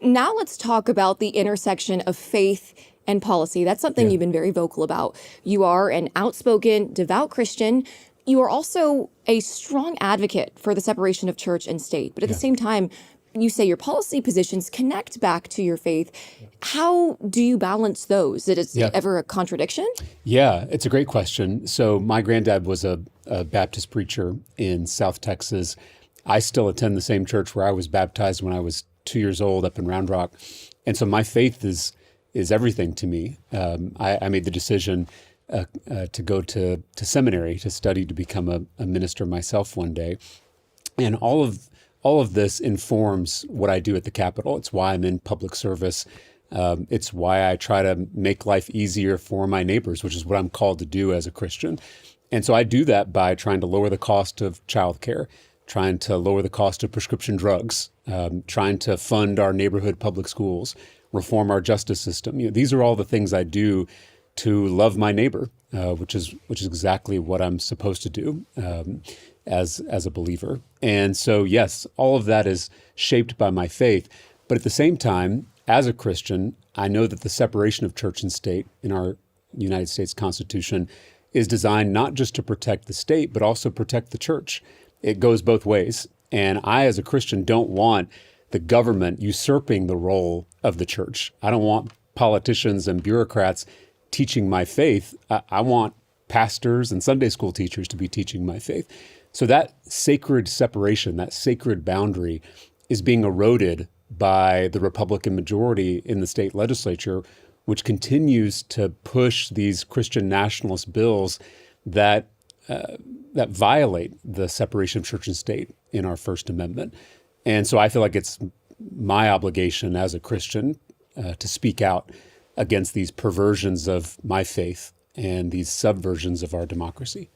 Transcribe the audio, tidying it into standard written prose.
Now let's talk about the intersection of faith and policy. That's something you've been very vocal about. You are an outspoken, devout Christian. You are also a strong advocate for the separation of church and state. But at the same time, you say your policy positions connect back to your faith. How do you balance those? Is it ever a contradiction? Yeah, it's a great question. So my granddad was a Baptist preacher in South Texas. I still attend the same church where I was baptized when I was 2 years old up in Round Rock. And so my faith is everything to me. I made the decision to go to seminary to study to become a minister myself one day. And all of this informs what I do at the Capitol. It's why I'm in public service. It's why I try to make life easier for my neighbors, which is what I'm called to do as a Christian. And so I do that by trying to lower the cost of childcare, trying to lower the cost of prescription drugs, trying to fund our neighborhood public schools, reform our justice system. These are all the things I do to love my neighbor, which is exactly what I'm supposed to do as a believer. And so, yes, all of that is shaped by my faith. But at the same time, as a Christian, I know that the separation of church and state in our United States Constitution is designed not just to protect the state, but also protect the church. It goes both ways. And I, as a Christian, don't want the government usurping the role of the church. I don't want politicians and bureaucrats teaching my faith. I want pastors and Sunday school teachers to be teaching my faith. So that sacred separation, that sacred boundary is being eroded by the Republican majority in the state legislature, which continues to push these Christian nationalist bills that violate the separation of church and state in our First Amendment. And so I feel like it's my obligation as a Christian to speak out against these perversions of my faith and these subversions of our democracy.